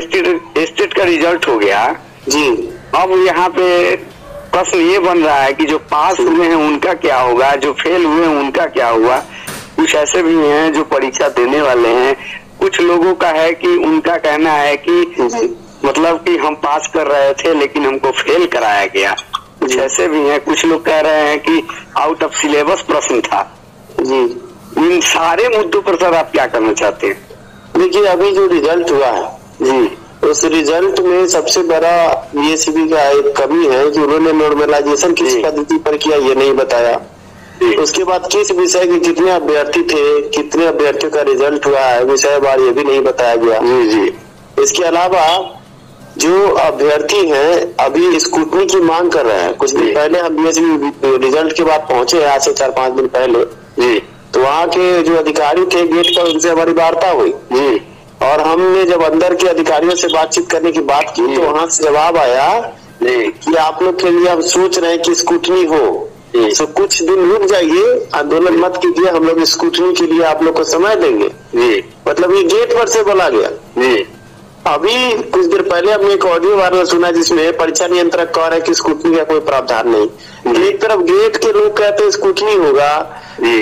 State का result हो गया जी। अब यहाँ पे प्रश्न ये बन रहा है कि जो पास हुए हैं उनका क्या होगा, जो फेल हुए हैं उनका क्या हुआ। कुछ ऐसे भी हैं जो परीक्षा देने वाले हैं, कुछ लोगों का है कि उनका कहना है कि मतलब कि हम पास कर रहे थे लेकिन हमको फेल कराया गया। कुछ ऐसे भी हैं, कुछ लोग कह रहे हैं कि आउट ऑफ सिलेबस प्रश्न था जी। इन सारे मुद्दों पर सर आप क्या करना चाहते हैं? देखिए, अभी जो रिजल्ट हुआ है जी, उस रिजल्ट में सबसे बड़ा बीएससीबी का एक कमी है कि उन्होंने नॉर्मलाइजेशन किस पद्धति पर किया ये नहीं बताया। उसके बाद किस विषय के कितने अभ्यर्थी थे, कितने अभ्यर्थियों का रिजल्ट हुआ है विषय वार ये भी नहीं बताया गया। जी। इसके अलावा जो अभ्यर्थी हैं अभी स्कूटनी की मांग कर रहे हैं, कुछ दिन पहले हम बीएससी रिजल्ट के बाद पहुंचे, आज से 4-5 दिन पहले जी, तो वहाँ के जो अधिकारी थे गेट पर उनसे हमारी वार्ता हुई जी, और हमने जब अंदर के अधिकारियों से बातचीत करने की बात की तो वहाँ से जवाब आया कि आप लोग के लिए हम सोच रहे हैं कि स्कूटनी हो, तो कुछ दिन रुक जाइए, आंदोलन मत कीजिए, हम लोग स्कूटनी के लिए आप लोग को समय देंगे। मतलब ये गेट पर से बोला गया। अभी कुछ देर पहले हमने एक ऑडियो वायरल सुना जिसमें परीक्षा नियंत्रक कह रहे हैं कि स्कूटनी का कोई प्रावधान नहीं। एक तरफ गेट के लोग कहते हैं स्कूटनी होगा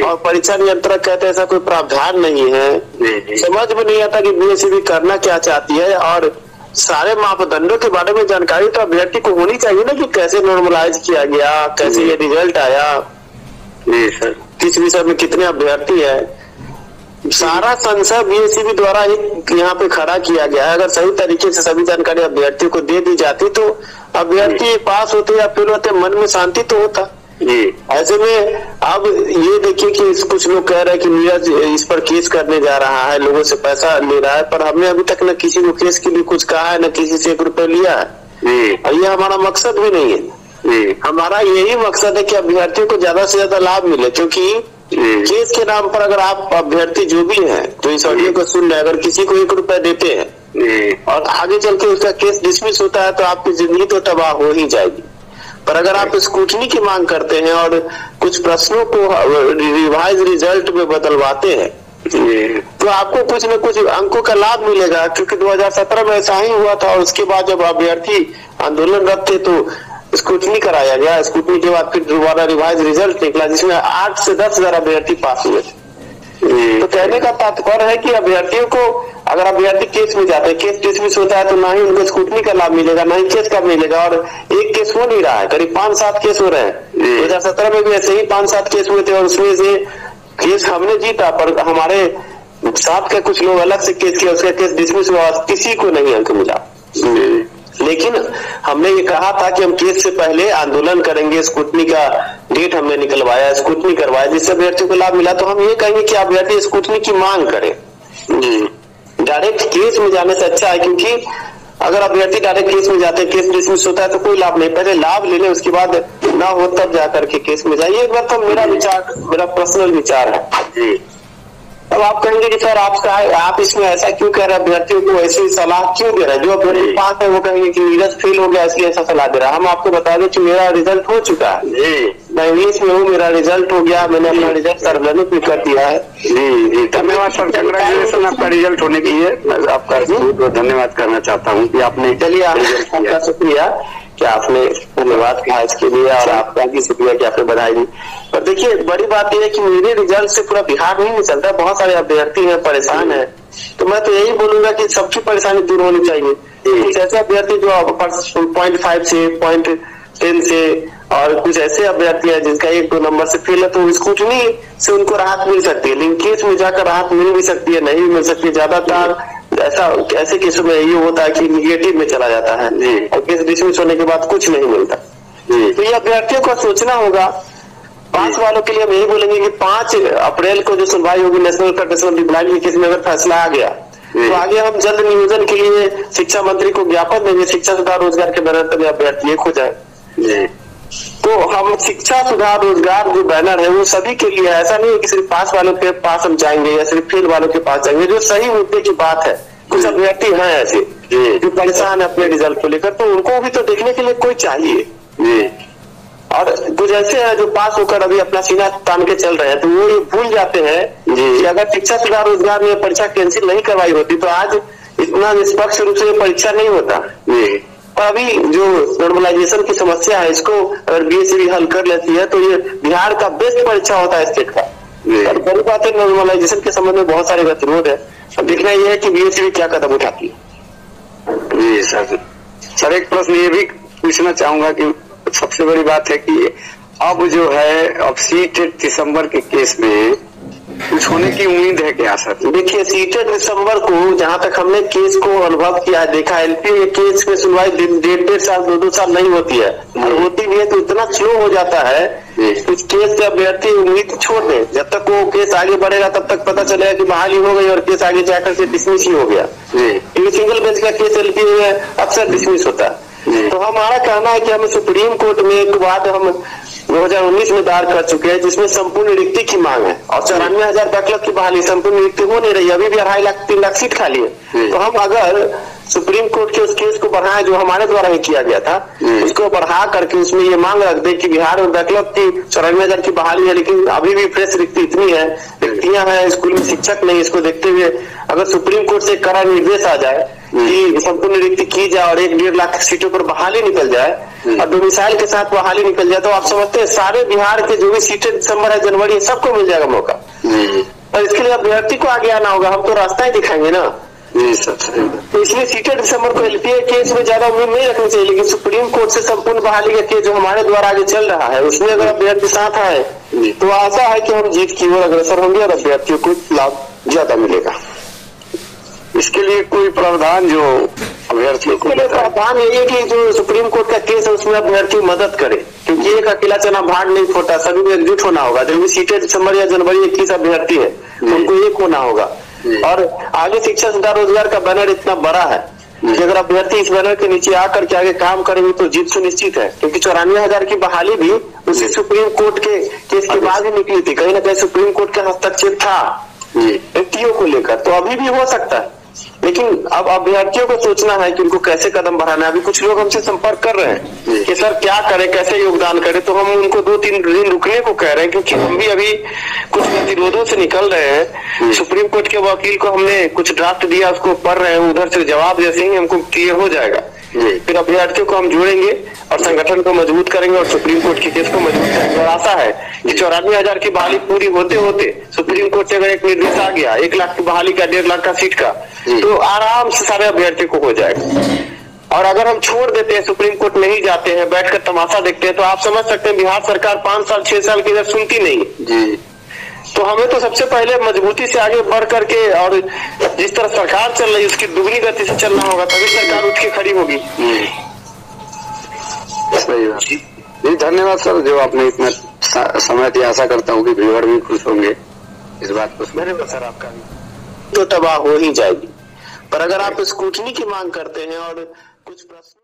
और परीक्षा नियंत्रक कहते हैं ऐसा कोई प्रावधान नहीं है। समझ में नहीं आता कि बीएससीबी करना क्या चाहती है और सारे मापदंडों के बारे में जानकारी तो अभ्यर्थी को होनी चाहिए ना कि कैसे नॉर्मलाइज किया गया, कैसे ये रिजल्ट आया, किस विषय में कितने अभ्यर्थी है, सारा संशय बीएससीबी द्वारा यहाँ पे खड़ा किया गया है। अगर सही तरीके से सभी जानकारी अभ्यर्थियों को दे दी जाती तो अभ्यर्थी पास होते या फेल होते मन में शांति तो होता। ऐसे में अब ये देखिए कि कुछ लोग कह रहे हैं कि नीरज इस पर केस करने जा रहा है, लोगों से पैसा ले रहा है, पर हमने अभी तक न किसी को केस के लिए कुछ कहा है, न किसी से 1 रुपए लिया है और ये हमारा मकसद भी नहीं है। हमारा यही मकसद है कि अभ्यर्थियों को ज्यादा से ज्यादा लाभ मिले, क्योंकि केस के नाम पर अगर आप अभ्यर्थी जो भी हैं जो इस ऑडियो को सुन रहे हैं, अगर किसी को 1 रुपए देते हैं और आगे चल के उसका केस डिसमिस होता है तो आपकी जिंदगी तो तबाह हो ही जाएगी। पर अगर आप स्कूटनी की मांग करते हैं और कुछ प्रश्नों को रिवाइज रिजल्ट में बदलवाते हैं तो आपको कुछ न कुछ अंकों का लाभ मिलेगा, क्योंकि 2017 में ऐसा ही हुआ था और उसके बाद जब अभ्यर्थी आंदोलनरत थे तो स्कूटनी कराया गया। स्कूटनी के बाद फिर दोबारा रिवाइज रिजल्ट निकला जिसमें 8 से 10 हजार अभ्यर्थी पास हुए। तो कहने का तात्पर्य है कि अभ्यर्थियों को अगर अभ्यर्थी केस में जाते हैं, केस डिसमिस होता है तो ना ही उनको स्कूटनी का लाभ मिलेगा ना ही केस का मिलेगा। और एक केस हो नहीं रहा है, करीब 5-7 केस हो रहे हैं। 2017 में भी ऐसे ही 5-7 केस हुए थे और उसमें से केस हमने जीता पर हमारे साथ के कुछ लोग अलग से केस किया, उसका केस डिसमिस हुआ, किसी को नहीं अंक मिला। लेकिन हमने ये कहा था कि हम केस से पहले आंदोलन करेंगे, स्कूटनी का डेट हमने निकलवाया, स्कूटनी करवाया जिससे अभ्यर्थियों को लाभ मिला। तो हम ये कहेंगे कि अभ्यर्थी स्कूटनी की मांग करें, डायरेक्ट केस में जाने से अच्छा है, क्योंकि अगर अभ्यर्थी डायरेक्ट केस में जाते हैं, केस डिसमिस होता है तो कोई लाभ नहीं, पहले लाभ ले लें उसके बाद ना हो तब जाकर के केस में जाइए। एक बार तो मेरा विचार, मेरा पर्सनल विचार है। अब आप कहेंगे कि सर आप इसमें ऐसा क्यों कह रहे हैं, अभ्यर्थियों को ऐसी सलाह क्यों दे रहे हैं? जो अभ्यर्थी पास है वो कहेंगे कि नीरज फेल हो गया इसलिए ऐसा सलाह दे रहा है। हम आपको बता दें कि मेरा रिजल्ट हो चुका है, मैं इंग्लिश में हूँ, मेरा रिजल्ट हो गया, मैंने अपना रिजल्ट सार्वजनिक भी कर दिया है। जी, धन्यवाद सर, कंग्रेचुलेसन आपका रिजल्ट होने के लिए। मैं आपका बहुत धन्यवाद करना चाहता हूँ कि आपने, चलिए आपका शुक्रिया कि आपने धन्यवाद कहा इसके लिए और आपका भी शुक्रिया कि आपने बधाई दी। पर देखिए बड़ी बात यह है कि मेरे रिजल्ट से पूरा बिहार नहीं चलता, बहुत सारे अभ्यर्थी हैं परेशान हैं, तो मैं तो यही बोलूंगा कि सबकी परेशानी दूर होनी चाहिए। कुछ ऐसे अभ्यर्थी जो 0.5 से 0.10 से और कुछ ऐसे अभ्यर्थी हैं जिनका 1-2 नंबर से फेल है तो स्कूटनी से उनको राहत मिल सकती है, लेकिन केस में जाकर राहत मिल भी सकती है, नहीं भी मिल सकती है। ज्यादातर ऐसे केसों में ये होता है कि निगेटिव में चला जाता है और केस डिसमिस होने के बाद कुछ नहीं मिलता। तो ये अभ्यर्थियों को सोचना होगा। पास वालों के लिए हम यही बोलेंगे कि 5 अप्रैल को जो सुनवाई होगी नेशनल फेडरेशन डिप्लाइड के केस में अगर फैसला आ गया तो आगे हम जल्द नियोजन के लिए शिक्षा मंत्री को ज्ञापन देंगे, शिक्षा सुधार रोजगार के बैनर पर अभ्यर्थी एक हो जाए। तो हम शिक्षा सुधार रोजगार जो बैनर है वो सभी के लिए है, ऐसा नहीं है कि सिर्फ पास वालों के पास हम जाएंगे या सिर्फ फेल वालों के पास जाएंगे। जो सही मुद्दे की बात है, कुछ अभ्यर्थी हैं ऐसे जो परेशान है अपने रिजल्ट को लेकर, तो उनको भी तो देखने के लिए कोई चाहिए। और कुछ ऐसे हैं जो पास होकर अभी अपना सीना तान के चल रहे हैं, तो वो ये भूल जाते हैं कि अगर शिक्षा सुधार रोजगार में परीक्षा कैंसिल नहीं करवाई होती तो आज इतना निष्पक्ष रूप से परीक्षा नहीं होता। और अभी जो नॉर्मलाइजेशन की समस्या है, इसको अगर बीएसवी हल कर लेती है तो ये बिहार का बेस्ट परीक्षा होता है स्टेट का। और बड़ी बात है, नॉर्मलाइजेशन के संबंध में बहुत सारे गतिरोध है। अब देखना ये है कि बीएसवी क्या कदम उठाती है। जी सर, एक प्रश्न ये भी पूछना चाहूंगा कि सबसे बड़ी बात है कि अब जो है अब सीटेट दिसंबर के केस में कुछ होने की उम्मीद है क्या सर? देखिए, सीटेट दिसंबर को जहां तक हमने केस को अनुभव किया, देखा, एलपी केस में सुनवाई 1.5 साल 2 साल नहीं होती है, और होती भी है तो इतना स्लो हो जाता है उस केस से अभ्यर्थी उम्मीद छोड़ दे। जब तक वो केस आगे बढ़ेगा तब तक पता चलेगा कि बहाली हो गई और केस आगे जाकर के डिसमिस ही हो गया। क्योंकि सिंगल बेंच का केस एलपी में अक्सर डिसमिस होता है। तो हमारा कहना है कि हमें सुप्रीम कोर्ट में एक बात हम 2019 में दायर कर चुके हैं, जिसमें संपूर्ण नियुक्ति की मांग है, और 94,000 बैकलॉग की बहाली, संपूर्ण नियुक्ति हो नहीं रही, अभी भी 2.5 लाख सीट खाली है। तो हम अगर सुप्रीम कोर्ट के उस केस को बढ़ाएं जो हमारे द्वारा ही किया गया था, उसको बढ़ा करके उसमें ये मांग रख दे कि बिहार में बैकलॉग की 94,000 की बहाली है, लेकिन अभी भी फ्रेश रिक्ति इतनी है, रिक्तियां हैं, स्कूल में शिक्षक नहीं, इसको देखते हुए अगर सुप्रीम कोर्ट से कड़ा निर्देश आ जाए कि संपूर्ण रिक्ति की जाए और 1.5 लाख सीटों पर बहाली निकल जाए और डोमिसाइल के साथ बहाली निकल जाए, तो आप समझते हैं सारे बिहार के जो भी सीटें दिसंबर है, जनवरी है, सबको मिल जाएगा मौका। और इसके लिए अभ्यर्थी को आगे आना होगा, हम तो रास्ता ही दिखाएंगे ना। तो इसलिए सीटें दिसंबर को एलपीए केस में ज्यादा उम्मीद नहीं रखनी चाहिए, लेकिन सुप्रीम कोर्ट से संपूर्ण बहाली का केस जो हमारे द्वारा आगे चल रहा है, उसमें अगर अभ्यर्थी साथ आए तो आशा है कि हम जीत की ओर अग्रसर होंगे और अभ्यर्थियों को लाभ ज्यादा मिलेगा। इसके लिए कोई प्रावधान जो अभ्यर्थियों को प्रावधान यही है कि जो सुप्रीम कोर्ट का केस है उसमें अभ्यर्थी मदद करे, क्योंकि एक अकेला चना भाग नहीं फोड़ता, सभी को एकजुट होना होगा। जो भी सीटें दिसंबर या जनवरी 21 अभ्यर्थी है उनको एक होना होगा। और आगे शिक्षा सुधार रोजगार का बैनर इतना बड़ा है कि अगर अभ्यर्थी इस बैनर के नीचे आकर के आगे काम करेंगे तो जीत सुनिश्चित है, क्योंकि 94,000 की बहाली भी उसी सुप्रीम कोर्ट के केस के बाद ही निकली थी। कहीं ना कहीं सुप्रीम कोर्ट का हस्तक्षेप था व्यक्तियों को लेकर, तो अभी भी हो सकता है। लेकिन अब अभ्यर्थियों को सोचना है कि उनको कैसे कदम बढ़ाना है। अभी कुछ लोग हमसे संपर्क कर रहे हैं कि सर क्या करें, कैसे योगदान करें, तो हम उनको 2-3 दिन रुकने को कह रहे हैं, क्योंकि हम भी अभी कुछ गतिरोधों से निकल रहे हैं। सुप्रीम कोर्ट के वकील को हमने कुछ ड्राफ्ट दिया, उसको पढ़ रहे हैं, उधर से जवाब जैसे ही हमको क्लियर हो जाएगा फिर अभ्यर्थियों को हम जोड़ेंगे और संगठन को मजबूत करेंगे और सुप्रीम कोर्ट के केस को मजबूत करेंगे। और आशा है कि 94,000 की बहाली पूरी होते होते सुप्रीम कोर्ट से अगर एक निर्देश आ गया 1 लाख की बहाली का, 1.5 लाख का सीट का, तो आराम से सारे अभ्यर्थियों को हो जाएगा। और अगर हम छोड़ देते हैं, सुप्रीम कोर्ट नहीं जाते हैं, बैठकर तमाशा देखते हैं, तो आप समझ सकते हैं बिहार सरकार 5 साल 6 साल की इधर सुनती नहीं है। तो हमें तो सबसे पहले मजबूती से आगे बढ़ करके और जिस तरह सरकार चल रही है उसकी दुगनी गति से चलना होगा, तभी सरकार उठ के खड़ी होगी। सही बात जी, धन्यवाद सर जो आपने इतना समय दिया। आशा करता हूँ कि व्यूअर भी खुश होंगे इस बात को। धन्यवाद सर आपका भी। तो तबाह हो ही जाएगी, पर अगर आप स्क्रूटनी की मांग करते हैं और कुछ प्रश्न